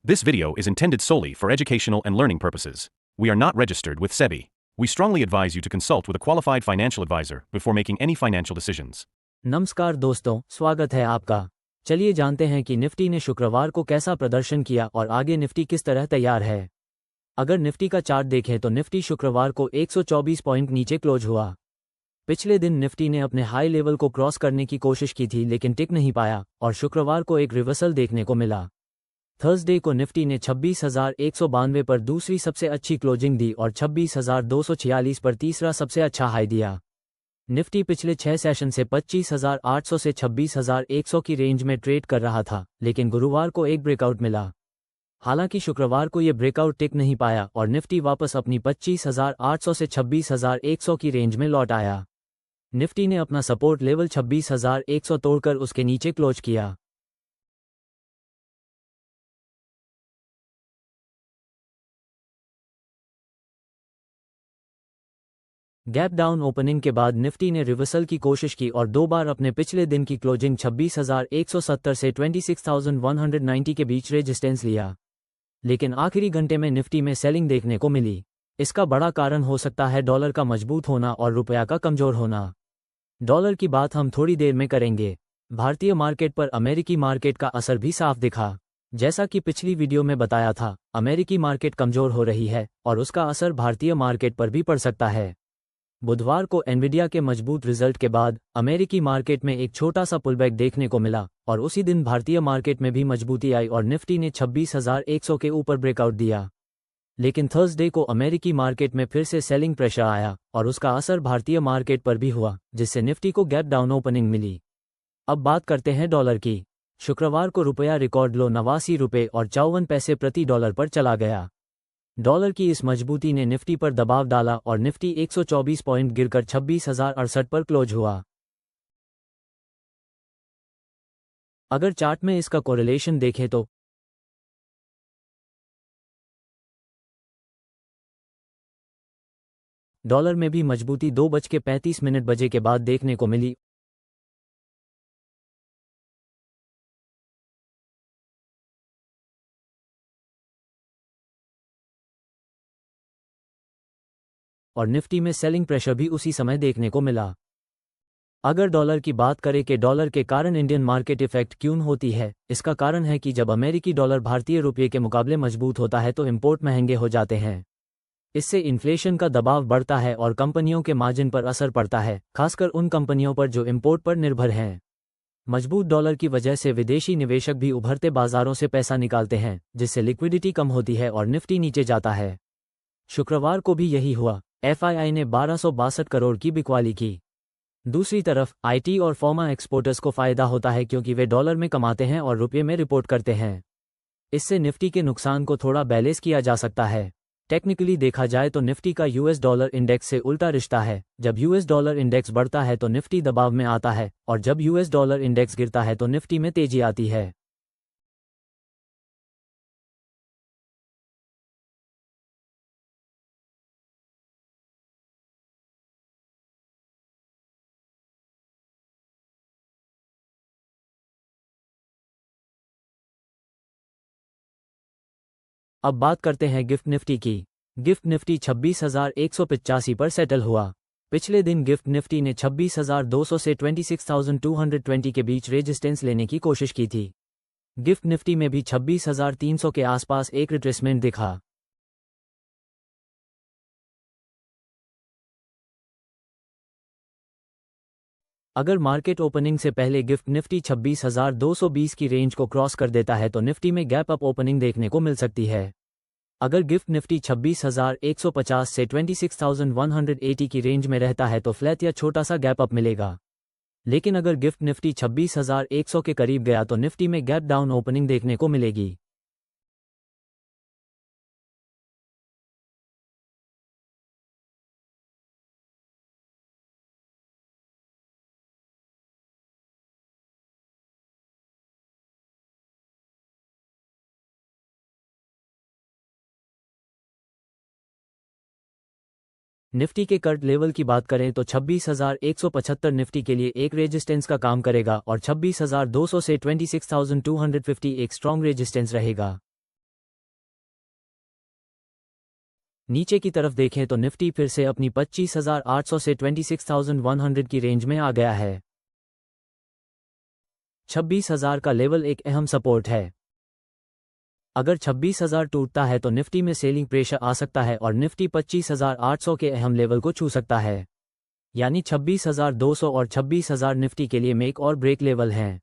This video is intended solely for educational and learning purposes. We are not registered with SEBI. We strongly advise you to consult with a qualified financial advisor before making any financial decisions. नमस्कार दोस्तों, स्वागत है आपका। चलिए जानते हैं कि Nifty ने शुक्रवार को कैसा प्रदर्शन किया और आगे निफ्टी किस तरह तैयार है। अगर निफ्टी का चार्ट देखें तो निफ्टी शुक्रवार को 124 पॉइंट नीचे क्लोज हुआ। पिछले दिन निफ्टी ने अपने हाई लेवल को क्रॉस करने की कोशिश की थी लेकिन टिक नहीं पाया और शुक्रवार को एक रिवर्सल देखने को मिला। थर्सडे को निफ्टी ने 26,192 पर दूसरी सबसे अच्छी क्लोजिंग दी और 26,246 पर तीसरा सबसे अच्छा हाई दिया। निफ्टी पिछले 6 सेशन से 25,800 से 26,100 की रेंज में ट्रेड कर रहा था, लेकिन गुरुवार को एक ब्रेकआउट मिला। हालांकि शुक्रवार को यह ब्रेकआउट टिक नहीं पाया और निफ्टी वापस अपनी 25,800 से 26,100 की रेंज में लौट आया। निफ्टी ने अपना सपोर्ट लेवल 26,100 तोड़कर उसके नीचे क्लोज किया। गैप डाउन ओपनिंग के बाद निफ्टी ने रिवर्सल की कोशिश की और दो बार अपने पिछले दिन की क्लोजिंग 26,170 से 26,190 के बीच रेजिस्टेंस लिया, लेकिन आखिरी घंटे में निफ्टी में सेलिंग देखने को मिली। इसका बड़ा कारण हो सकता है डॉलर का मजबूत होना और रुपया का कमजोर होना। डॉलर की बात हम थोड़ी देर में करेंगे। भारतीय मार्केट पर अमेरिकी मार्केट का असर भी साफ दिखा। जैसा कि पिछली वीडियो में बताया था, अमेरिकी मार्केट कमजोर हो रही है और उसका असर भारतीय मार्केट पर भी पड़ सकता है। बुधवार को एनवीडिया के मजबूत रिजल्ट के बाद अमेरिकी मार्केट में एक छोटा सा पुलबैक देखने को मिला और उसी दिन भारतीय मार्केट में भी मजबूती आई और निफ्टी ने 26,100 के ऊपर ब्रेकआउट दिया। लेकिन थर्सडे को अमेरिकी मार्केट में फिर से सेलिंग प्रेशर आया और उसका असर भारतीय मार्केट पर भी हुआ, जिससे निफ्टी को गैप डाउन ओपनिंग मिली। अब बात करते हैं डॉलर की। शुक्रवार को रुपया रिकॉर्ड लो 89 रुपये और 54 पैसे प्रति डॉलर पर चला गया। डॉलर की इस मजबूती ने निफ्टी पर दबाव डाला और निफ्टी 124 पॉइंट गिरकर 26,068 पर क्लोज हुआ। अगर चार्ट में इसका कोरिलेशन देखें तो डॉलर में भी मजबूती 2:35 के बाद देखने को मिली और निफ्टी में सेलिंग प्रेशर भी उसी समय देखने को मिला। अगर डॉलर की बात करें कि डॉलर के कारण इंडियन मार्केट इफेक्ट क्यों होती है, इसका कारण है कि जब अमेरिकी डॉलर भारतीय रुपये के मुकाबले मजबूत होता है तो इंपोर्ट महंगे हो जाते हैं। इससे इन्फ्लेशन का दबाव बढ़ता है और कंपनियों के मार्जिन पर असर पड़ता है, खासकर उन कंपनियों पर जो इंपोर्ट पर निर्भर हैं। मजबूत डॉलर की वजह से विदेशी निवेशक भी उभरते बाजारों से पैसा निकालते हैं, जिससे लिक्विडिटी कम होती है और निफ्टी नीचे जाता है। शुक्रवार को भी यही हुआ। एफआईआई ने 1262 करोड़ की बिकवाली की। दूसरी तरफ आईटी और फार्मा एक्सपोर्टर्स को फायदा होता है क्योंकि वे डॉलर में कमाते हैं और रुपये में रिपोर्ट करते हैं। इससे निफ्टी के नुकसान को थोड़ा बैलेंस किया जा सकता है। टेक्निकली देखा जाए तो निफ्टी का यूएस डॉलर इंडेक्स से उल्टा रिश्ता है। जब यूएस डॉलर इंडेक्स बढ़ता है तो निफ्टी दबाव में आता है और जब यूएस डॉलर इंडेक्स गिरता है तो निफ्टी में तेजी आती है। अब बात करते हैं गिफ्ट निफ्टी की। गिफ्ट निफ्टी 26,185 पर सेटल हुआ। पिछले दिन गिफ्ट निफ्टी ने 26,200 से 26,220 के बीच रेजिस्टेंस लेने की कोशिश की थी। गिफ्ट निफ्टी में भी 26,300 के आसपास एक रिट्रेसमेंट दिखा। अगर मार्केट ओपनिंग से पहले गिफ्ट निफ्टी 26,220 की रेंज को क्रॉस कर देता है तो निफ्टी में गैप अप ओपनिंग देखने को मिल सकती है। अगर गिफ्ट निफ्टी 26,150 से 26,180 की रेंज में रहता है तो फ्लैट या छोटा सा गैप अप मिलेगा। लेकिन अगर गिफ्ट निफ्टी 26,100 के करीब गया तो निफ्टी में गैप डाउन ओपनिंग देखने को मिलेगी। निफ्टी के कर्ट लेवल की बात करें तो 26,175 निफ्टी के लिए एक रेजिस्टेंस का काम करेगा और 26,200 से 26,250 एक स्ट्रॉन्ग रेजिस्टेंस रहेगा। नीचे की तरफ देखें तो निफ्टी फिर से अपनी 25,800 से 26,100 की रेंज में आ गया है। 26,000 का लेवल एक अहम सपोर्ट है। अगर 26,000 टूटता है तो निफ्टी में सेलिंग प्रेशर आ सकता है और निफ्टी 25,800 के अहम लेवल को छू सकता है, यानी 26,200 और 26,000 निफ्टी के लिए मेक और ब्रेक लेवल हैं।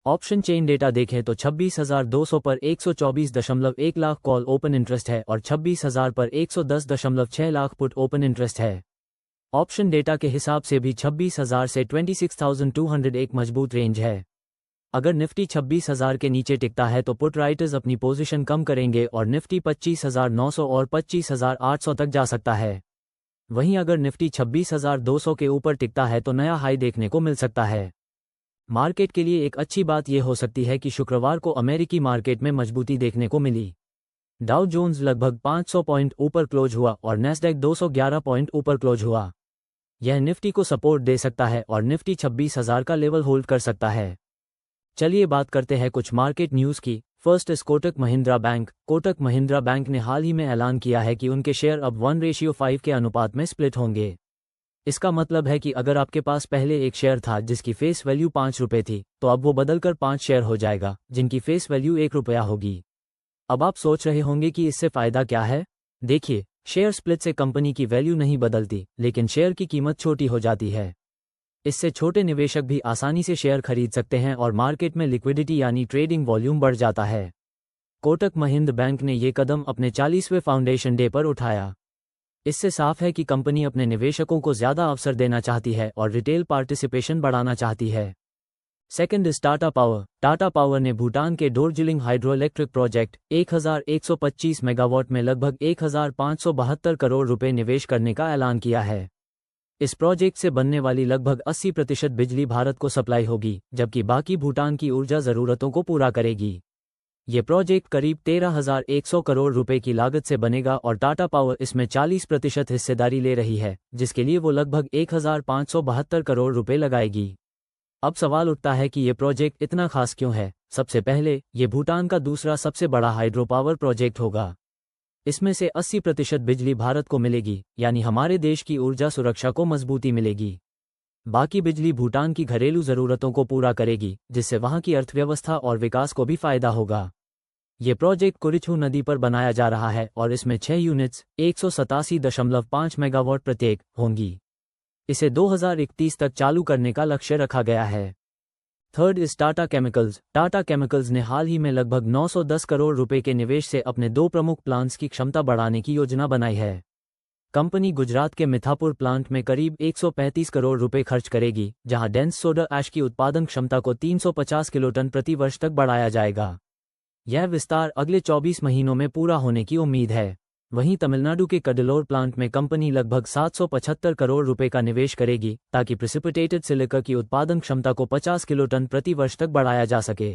ऑप्शन चेन डेटा देखें तो 26,200 पर 124.1 लाख कॉल ओपन इंटरेस्ट है और 26,000 पर 110.6 लाख पुट ओपन इंटरेस्ट है। ऑप्शन डेटा के हिसाब से भी 26,000 से 26,200 एक मजबूत रेंज है। अगर निफ्टी 26,000 के नीचे टिकता है तो पुट राइटर्स अपनी पोजीशन कम करेंगे और निफ्टी 25,900 और 25,800 तक जा सकता है। वहीं अगर निफ्टी 26,200 के ऊपर टिकता है तो नया हाई देखने को मिल सकता है। मार्केट के लिए एक अच्छी बात यह हो सकती है कि शुक्रवार को अमेरिकी मार्केट में मजबूती देखने को मिली। डाउ जोन्स लगभग 500 पॉइंट ऊपर क्लोज हुआ और नैस्डैक 211 पॉइंट ऊपर क्लोज हुआ। यह निफ्टी को सपोर्ट दे सकता है और निफ्टी 26,000 का लेवल होल्ड कर सकता है। चलिए बात करते हैं कुछ मार्केट न्यूज़ की। फर्स्ट इस कोटक महिंद्रा बैंक। कोटक महिंद्रा बैंक ने हाल ही में ऐलान किया है कि उनके शेयर अब 1:5 के अनुपात में स्प्लिट होंगे। इसका मतलब है कि अगर आपके पास पहले एक शेयर था जिसकी फेस वैल्यू 5 रुपये थी, तो अब वो बदलकर 5 शेयर हो जाएगा जिनकी फेस वैल्यू 1 रुपया होगी। अब आप सोच रहे होंगे कि इससे फ़ायदा क्या है। देखिए, शेयर स्प्लिट से कंपनी की वैल्यू नहीं बदलती, लेकिन शेयर की कीमत छोटी हो जाती है। इससे छोटे निवेशक भी आसानी से शेयर खरीद सकते हैं और मार्केट में लिक्विडिटी यानी ट्रेडिंग वॉल्यूम बढ़ जाता है। कोटक महिंद्रा बैंक ने ये कदम अपने 40वें फाउंडेशन डे पर उठाया। इससे साफ है कि कंपनी अपने निवेशकों को ज़्यादा अवसर देना चाहती है और रिटेल पार्टिसिपेशन बढ़ाना चाहती है। Second is Tata power. Tata power ने भूटान के डोरजिलिंग हाइड्रो इलेक्ट्रिक प्रोजेक्ट 1125 मेगावाट में लगभग 1,572 करोड़ रुपए निवेश करने का ऐलान किया है। इस प्रोजेक्ट से बनने वाली लगभग 80% बिजली भारत को सप्लाई होगी, जबकि बाकी भूटान की ऊर्जा ज़रूरतों को पूरा करेगी। ये प्रोजेक्ट करीब 13,100 करोड़ रुपए की लागत से बनेगा और टाटा पावर इसमें 40% हिस्सेदारी ले रही है, जिसके लिए वो लगभग 1,572 करोड़ रुपए लगाएगी। अब सवाल उठता है कि ये प्रोजेक्ट इतना खास क्यों है। सबसे पहले, ये भूटान का दूसरा सबसे बड़ा हाइड्रो पावर प्रोजेक्ट होगा। इसमें से 80% बिजली भारत को मिलेगी, यानी हमारे देश की ऊर्जा सुरक्षा को मजबूती मिलेगी। बाकी बिजली भूटान की घरेलू ज़रूरतों को पूरा करेगी, जिससे वहाँ की अर्थव्यवस्था और विकास को भी फ़ायदा होगा। ये प्रोजेक्ट कुरिछू नदी पर बनाया जा रहा है और इसमें 6 यूनिट्स 187.5 मेगावाट प्रत्येक होंगी। इसे 2031 तक चालू करने का लक्ष्य रखा गया है। Third is Tata chemicals. Tata chemicals ने हाल ही में लगभग 910 करोड़ रुपए के निवेश से अपने 2 प्रमुख प्लांट्स की क्षमता बढ़ाने की योजना बनाई है। कंपनी गुजरात के मिथापुर प्लांट में करीब 135 करोड़ रुपए खर्च करेगी, जहां डेंस सोडा ऐश की उत्पादन क्षमता को 350 किलोटन प्रति वर्ष तक बढ़ाया जाएगा। यह विस्तार अगले 24 महीनों में पूरा होने की उम्मीद है। वहीं तमिलनाडु के कडलोर प्लांट में कंपनी लगभग 775 करोड़ रुपए का निवेश करेगी, ताकि प्रिसिपिटेटेड सिलिका की उत्पादन क्षमता को 50 किलोटन प्रति वर्ष तक बढ़ाया जा सके।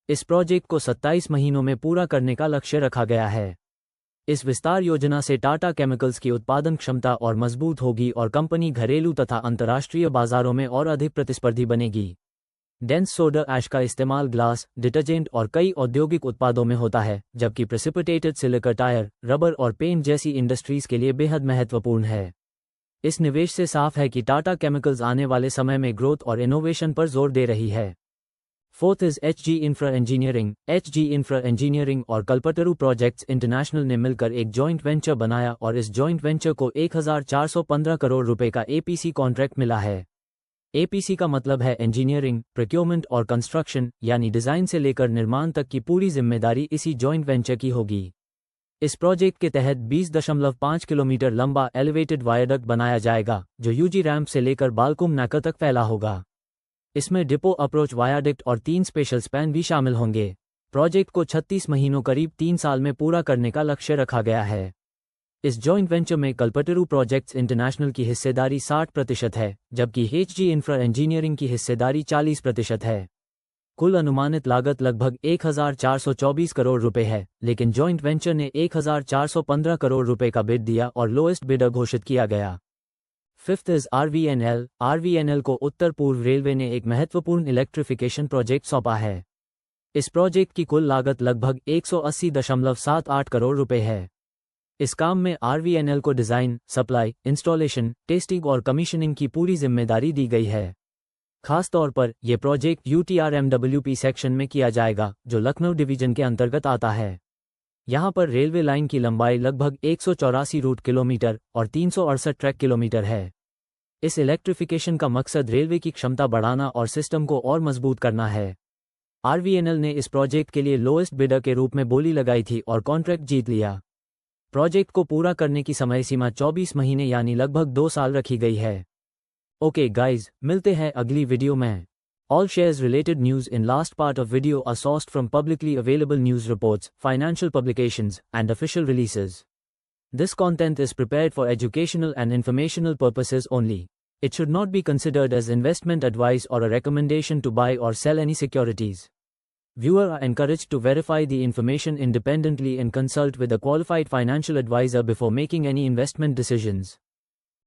इस प्रोजेक्ट को 27 महीनों में पूरा करने का लक्ष्य रखा गया है। इस विस्तार योजना से टाटा केमिकल्स की उत्पादन क्षमता और मजबूत होगी और कंपनी घरेलू तथा अंतर्राष्ट्रीय बाजारों में और अधिक प्रतिस्पर्धी बनेगी। डेंस सोडा ऐश का इस्तेमाल ग्लास, डिटर्जेंट और कई औद्योगिक उत्पादों में होता है, जबकि प्रिसिपिटेटेड सिलिका टायर, रबर और पेंट जैसी इंडस्ट्रीज के लिए बेहद महत्वपूर्ण है। इस निवेश से साफ है कि टाटा केमिकल्स आने वाले समय में ग्रोथ और इनोवेशन पर जोर दे रही है। Fourth is Hg infra engineering. Hg infra engineering और कल्पतरू प्रोजेक्ट्स इंटरनेशनल ने मिलकर एक जॉइंट वेंचर बनाया और इस जॉइंट वेंचर को 1,415 करोड़ रुपए का एपीसी कॉन्ट्रैक्ट मिला है। एपीसी का मतलब है इंजीनियरिंग, प्रोक्योरमेंट और कंस्ट्रक्शन, यानी डिज़ाइन से लेकर निर्माण तक की पूरी जिम्मेदारी इसी जॉइंट वेंचर की होगी। इस प्रोजेक्ट के तहत 20.5 किलोमीटर लंबा एलिवेटेड वायडक्ट बनाया जाएगा, जो यूजी रैंप से लेकर बालकुम नाका तक फैला होगा। इसमें डिपो अप्रोच वायाडक्ट और 3 स्पेशल स्पैन भी शामिल होंगे। प्रोजेक्ट को 36 महीनों करीब 3 साल में पूरा करने का लक्ष्य रखा गया है। इस जॉइंट वेंचर में कल्पतरू प्रोजेक्ट्स इंटरनेशनल की हिस्सेदारी 60% है, जबकि एचजी इंफ्रा इंजीनियरिंग की हिस्सेदारी 40% है। कुल अनुमानित लागत लगभग 1,424 करोड़ रुपए है, लेकिन जॉइंट वेंचर ने 1,415 करोड़ रुपए का बिड दिया और लोएस्ट बिडर घोषित किया गया। Fifth is RVNL। RVNL को उत्तर पूर्व रेलवे ने एक महत्वपूर्ण इलेक्ट्रिफिकेशन प्रोजेक्ट सौंपा है। इस प्रोजेक्ट की कुल लागत लगभग 180.78 करोड़ रुपए है। इस काम में RVNL को डिज़ाइन, सप्लाई, इंस्टॉलेशन, टेस्टिंग और कमीशनिंग की पूरी जिम्मेदारी दी गई है। खास तौर पर यह प्रोजेक्ट UTRMWP सेक्शन में किया जाएगा, जो लखनऊ डिवीजन के अंतर्गत आता है। यहाँ पर रेलवे लाइन की लंबाई लगभग 184 रूट किलोमीटर और 368 ट्रैक किलोमीटर है। इस इलेक्ट्रिफिकेशन का मकसद रेलवे की क्षमता बढ़ाना और सिस्टम को और मजबूत करना है। RVNL ने इस प्रोजेक्ट के लिए लोएस्ट बिडर के रूप में बोली लगाई थी और कॉन्ट्रैक्ट जीत लिया। प्रोजेक्ट को पूरा करने की समय सीमा 24 महीने यानी लगभग 2 साल रखी गई है। ओके गाइज, मिलते हैं अगली वीडियो में। All shares related news in last part of video are sourced from publicly available news reports, financial publications, and official releases. This content is prepared for educational and informational purposes only. It should not be considered as investment advice or a recommendation to buy or sell any securities. Viewers are encouraged to verify the information independently and consult with a qualified financial advisor before making any investment decisions.